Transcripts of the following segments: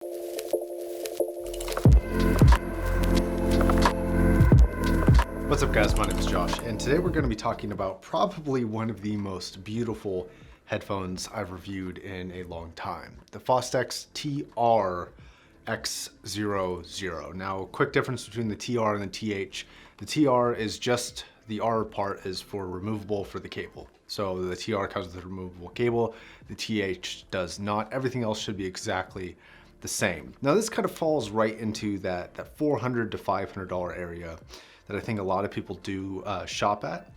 What's up guys, my name is Josh, and today we're going to be talking about probably one of the most beautiful headphones I've reviewed in a long time. The Fostex TR-X00. Now, quick difference between the TR and the TH. The TR is just, the R part is for removable for the cable. So the TR comes with a removable cable, the TH does not. Everything else should be exactly the same. Now this kind of falls right into that $400 to $500 area that I think a lot of people do shop at.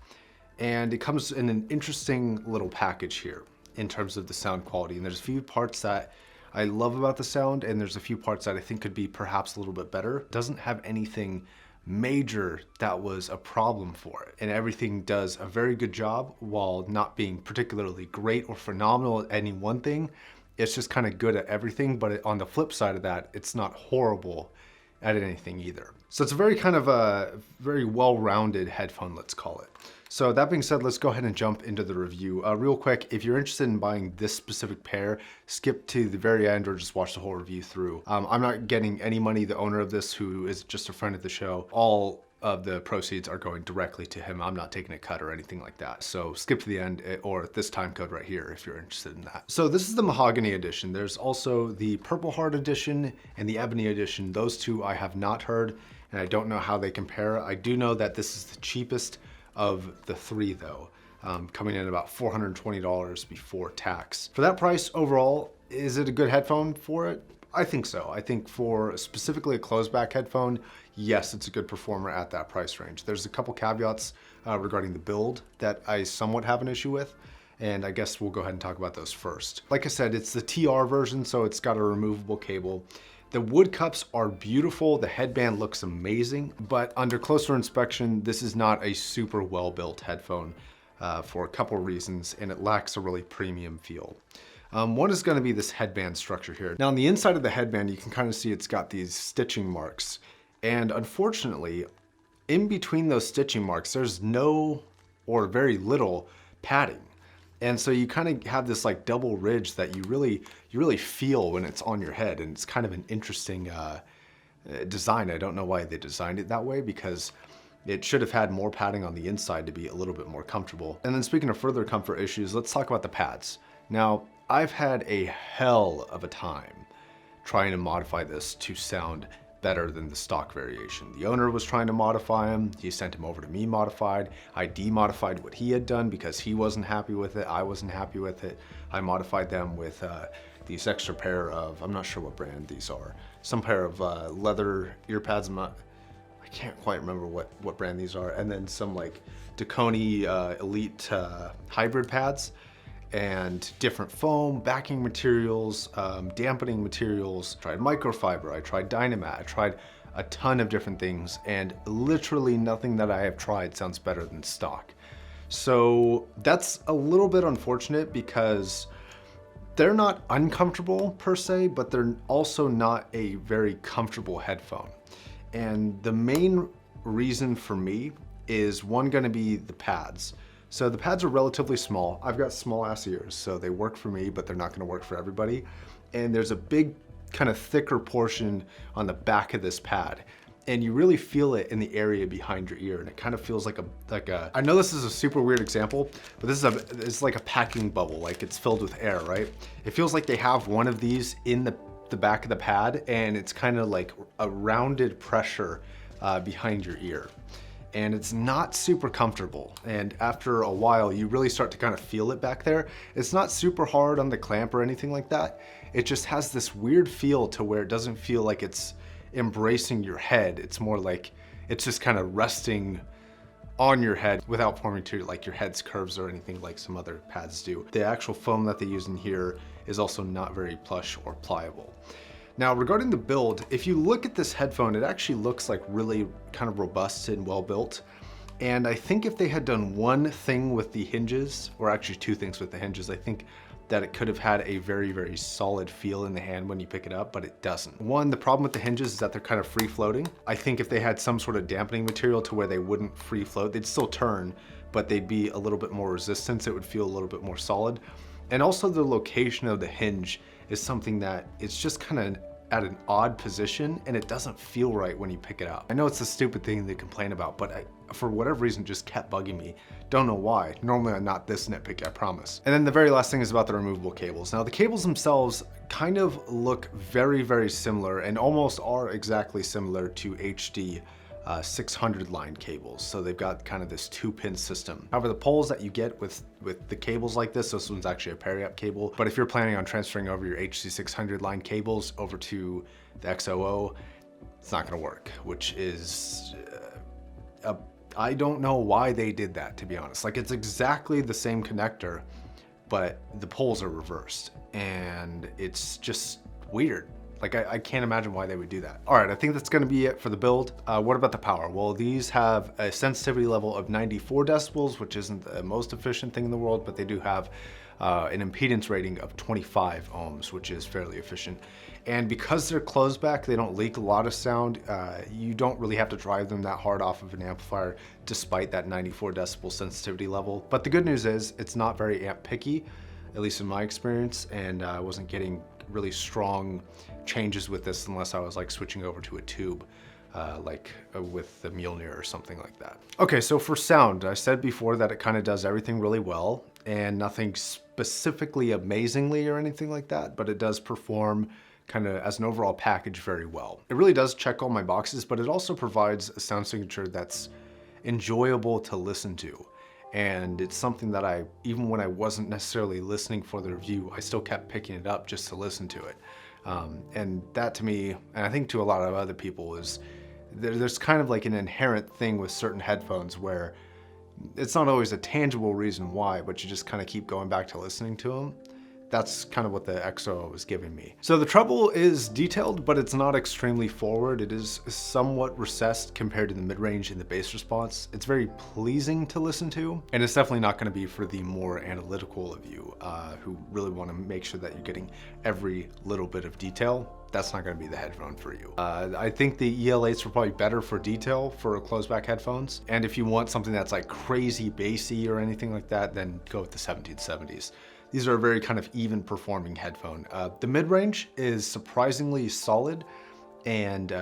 And it comes in an interesting little package here in terms of the sound quality. And there's a few parts that I love about the sound, and there's a few parts that I think could be perhaps a little bit better. It doesn't have anything major that was a problem for it. And everything does a very good job while not being particularly great or phenomenal at any one thing. It's just kind of good at everything, but on the flip side of that, it's not horrible at anything either. So it's a very kind of a very well-rounded headphone, let's call it. So that being said, let's go ahead and jump into the review. Real quick, if you're interested in buying this specific pair, skip to the very end or just watch the whole review through. I'm not getting any money. The owner of this, who is just a friend of the show, all of the proceeds are going directly to him. I'm not taking a cut or anything like that. So skip to the end or this time code right here if you're interested in that. So this is the Mahogany edition. There's also the Purple Heart edition and the Ebony edition. Those two I have not heard, and I don't know how they compare. I do know that this is the cheapest of the three though, coming in about $420 before tax. For that price overall, is it a good headphone for it? I think so. I think for specifically a closed back headphone, yes, it's a good performer at that price range. There's a couple caveats regarding the build that I somewhat have an issue with, and I guess we'll go ahead and talk about those first. Like I said, it's the TR version, so it's got a removable cable. The wood cups are beautiful, the headband looks amazing, but under closer inspection, this is not a super well-built headphone for a couple reasons, and it lacks a really premium feel. One is going to be this headband structure here. Now on the inside of the headband, you can kind of see it's got these stitching marks. And unfortunately, in between those stitching marks, there's no or very little padding. And so you kind of have this like double ridge that you really feel when it's on your head. And it's kind of an interesting design. I don't know why they designed it that way, because it should have had more padding on the inside to be a little bit more comfortable. And then speaking of further comfort issues, let's talk about the pads. Now, I've had a hell of a time trying to modify this to sound better than the stock variation. The owner was trying to modify them. He sent them over to me modified. I demodified what he had done because he wasn't happy with it. I wasn't happy with it. I modified them with these extra pair of, I'm not sure what brand these are, some pair of leather ear pads. I can't quite remember what brand these are. And then some like Dakoni Elite hybrid pads, and different foam, backing materials, dampening materials. I tried microfiber, I tried Dynamat, I tried a ton of different things, and literally nothing that I have tried sounds better than stock. So that's a little bit unfortunate because they're not uncomfortable per se, but they're also not a very comfortable headphone. And the main reason for me is going to be the pads. So the pads are relatively small. I've got small ass ears, so they work for me, but they're not gonna work for everybody. And there's a big kind of thicker portion on the back of this pad. And you really feel it in the area behind your ear. And it kind of feels like a, I know this is a super weird example, but it's like a packing bubble, like it's filled with air, right? It feels like they have one of these in the back of the pad, and it's kind of like a rounded pressure behind your ear. And it's not super comfortable. And after a while, you really start to kind of feel it back there. It's not super hard on the clamp or anything like that. It just has this weird feel to where it doesn't feel like it's embracing your head. It's more like it's just kind of resting on your head without forming to like your head's curves or anything like some other pads do. The actual foam that they use in here is also not very plush or pliable. Now, regarding the build, if you look at this headphone, it actually looks like really kind of robust and well built. And I think if they had done one thing with the hinges, or actually two things with the hinges, I think that it could have had a very, very solid feel in the hand when you pick it up, but it doesn't. One, the problem with the hinges is that they're kind of free floating. I think if they had some sort of dampening material to where they wouldn't free float, they'd still turn, but they'd be a little bit more resistant. It would feel a little bit more solid. And also the location of the hinge is something that it's just kind of at an odd position and it doesn't feel right when you pick it up. I know it's a stupid thing to complain about, but for whatever reason, just kept bugging me. Don't know why. Normally I'm not this nitpicky, I promise. And then the very last thing is about the removable cables. Now the cables themselves kind of look very, very similar and almost are exactly similar to HD 600 line cables. So they've got kind of this 2-pin system. However, the poles that you get with the cables like this one's actually a peri-up cable. But if you're planning on transferring over your HD 600 line cables over to the X00, it's not gonna work, which is I don't know why they did that, to be honest. Like, it's exactly the same connector, but the poles are reversed and it's just weird. Like, I can't imagine why they would do that. All right, I think that's gonna be it for the build. What about the power? Well, these have a sensitivity level of 94 decibels, which isn't the most efficient thing in the world, but they do have an impedance rating of 25 ohms, which is fairly efficient. And because they're closed back, they don't leak a lot of sound. You don't really have to drive them that hard off of an amplifier, despite that 94 decibel sensitivity level. But the good news is it's not very amp picky, at least in my experience, and I wasn't getting really strong changes with this unless I was like switching over to a tube, with the Mjolnir or something like that. Okay, so for sound, I said before that it kind of does everything really well and nothing specifically amazingly or anything like that, but it does perform kind of as an overall package very well. It really does check all my boxes, but it also provides a sound signature that's enjoyable to listen to. And it's something that even when I wasn't necessarily listening for the review, I still kept picking it up just to listen to it. And that to me, and I think to a lot of other people, is there's kind of like an inherent thing with certain headphones where it's not always a tangible reason why, but you just kind of keep going back to listening to them. That's kind of what the X00 was giving me. So the treble is detailed, but it's not extremely forward. It is somewhat recessed compared to the mid-range and the bass response. It's very pleasing to listen to, and it's definitely not gonna be for the more analytical of you who really wanna make sure that you're getting every little bit of detail. That's not gonna be the headphone for you. I think the EL8s were probably better for detail for closed back headphones. And if you want something that's like crazy bassy or anything like that, then go with the 1770s. These are a very kind of even performing headphone. The mid-range is surprisingly solid and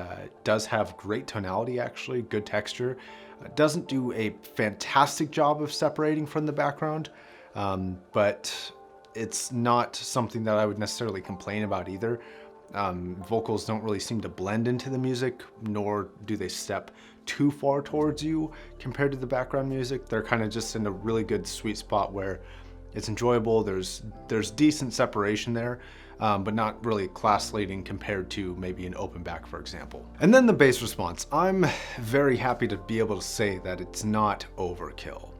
does have great tonality, actually, good texture. It doesn't do a fantastic job of separating from the background, but it's not something that I would necessarily complain about either. Vocals don't really seem to blend into the music, nor do they step too far towards you compared to the background music. They're kind of just in a really good sweet spot where it's enjoyable, there's decent separation there, but not really class leading compared to maybe an open back, for example. And then the bass response. I'm very happy to be able to say that it's not overkill.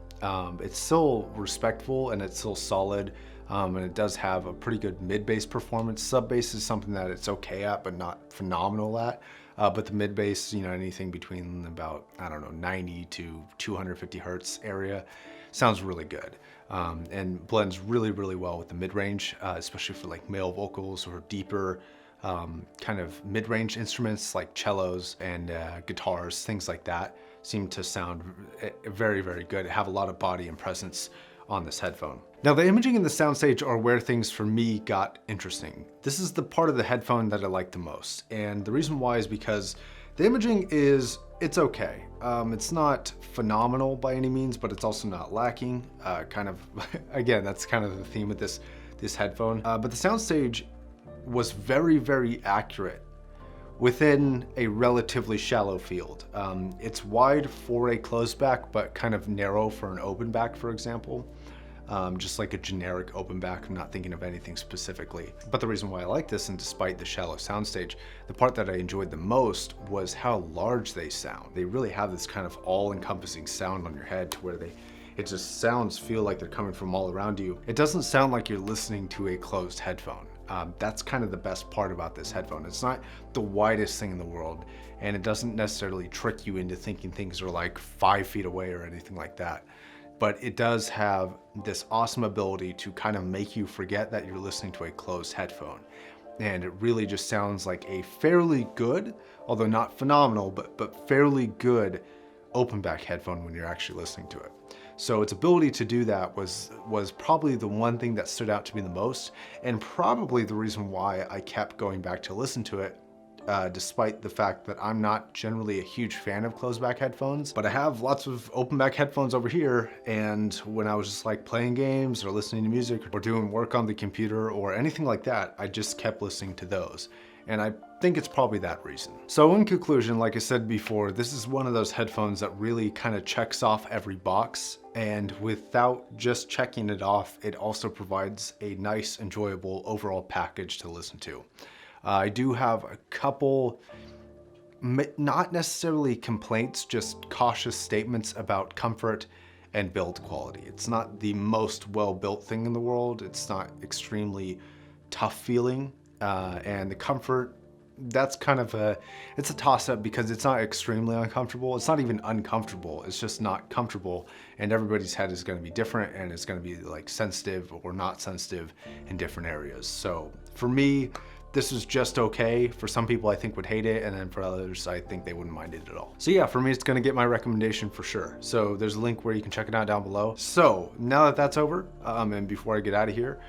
It's still respectful and it's still solid, and it does have a pretty good mid-bass performance. Sub-bass is something that it's okay at, but not phenomenal at. But the mid-bass, you know, anything between about, I don't know, 90 to 250 hertz area sounds really good. And blends really, really well with the mid-range, especially for like male vocals or deeper kind of mid-range instruments like cellos and guitars, things like that seem to sound very, very good, have a lot of body and presence on this headphone. Now the imaging and the soundstage are where things for me got interesting. This is the part of the headphone that I like the most. And the reason why is because the imaging it's okay. It's not phenomenal by any means, but it's also not lacking. Kind of, again, that's kind of the theme of this headphone. But the soundstage was very, very accurate within a relatively shallow field. It's wide for a closed back, but kind of narrow for an open back, for example. Just like a generic open back. I'm not thinking of anything specifically. But the reason why I like this, and despite the shallow soundstage, the part that I enjoyed the most was how large they sound. They really have this kind of all-encompassing sound on your head to where it just feel like they're coming from all around you. It doesn't sound like you're listening to a closed headphone. That's kind of the best part about this headphone. It's not the widest thing in the world, and it doesn't necessarily trick you into thinking things are like 5 feet away or anything like that. But it does have this awesome ability to kind of make you forget that you're listening to a closed headphone. And it really just sounds like a fairly good, although not phenomenal, but fairly good open back headphone when you're actually listening to it. So its ability to do that was probably the one thing that stood out to me the most, and probably the reason why I kept going back to listen to it despite the fact that I'm not generally a huge fan of closed back headphones. But I have lots of open back headphones over here, and when I was just like playing games or listening to music or doing work on the computer or anything like that, I just kept listening to those. And I think it's probably that reason. So in conclusion, like I said before, this is one of those headphones that really kind of checks off every box. And without just checking it off, it also provides a nice, enjoyable overall package to listen to. I do have a couple, not necessarily complaints, just cautious statements about comfort and build quality. It's not the most well-built thing in the world. It's not extremely tough feeling. And the comfort, that's kind of it's a toss-up because it's not extremely uncomfortable. It's not even uncomfortable. It's just not comfortable. And everybody's head is going to be different, and it's going to be like sensitive or not sensitive in different areas. So for me, this is just okay. For some people, I think would hate it, and then for others, I think they wouldn't mind it at all. So yeah, for me, it's gonna get my recommendation for sure. So there's a link where you can check it out down below. So now that that's over, and before I get out of here,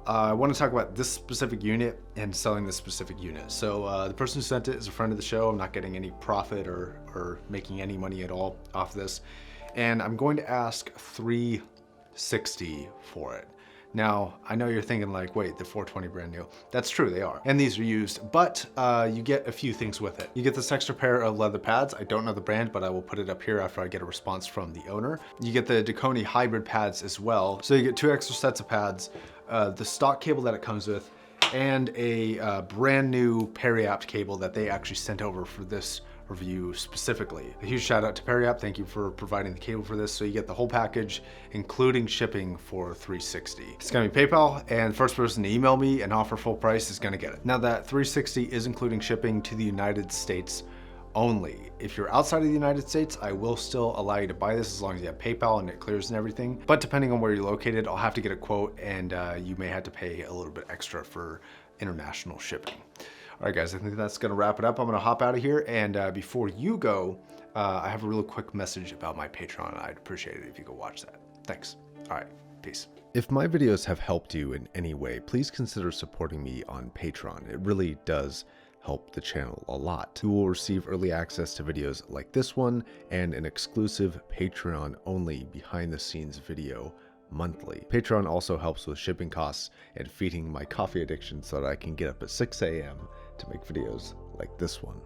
I want to talk about this specific unit and selling this specific unit. So the person who sent it is a friend of the show. I'm not getting any profit or making any money at all off this. And I'm going to ask $360 for it. Now, I know you're thinking like, wait, they're $420 brand new. That's true, they are. And these are used, but you get a few things with it. You get this extra pair of leather pads. I don't know the brand, but I will put it up here after I get a response from the owner. You get the Dakoni hybrid pads as well. So you get 2 extra sets of pads, the stock cable that it comes with, and a brand new Periapt cable that they actually sent over for this review specifically. A huge shout out to Periapt. Thank you for providing the cable for this. So you get the whole package, including shipping for $360. It's gonna be PayPal, and the first person to email me and offer full price is gonna get it. Now that $360 is including shipping to the United States only. If you're outside of the United States, I will still allow you to buy this as long as you have PayPal and it clears and everything. But depending on where you're located, I'll have to get a quote, and you may have to pay a little bit extra for international shipping. All right, guys, I think that's gonna wrap it up. I'm gonna hop out of here, and before you go, I have a real quick message about my Patreon. I'd appreciate it if you could watch that. Thanks. All right, peace. If my videos have helped you in any way, please consider supporting me on Patreon. It really does help the channel a lot. You will receive early access to videos like this one and an exclusive Patreon-only behind-the-scenes video monthly. Patreon also helps with shipping costs and feeding my coffee addiction so that I can get up at 6 a.m. to make videos like this one.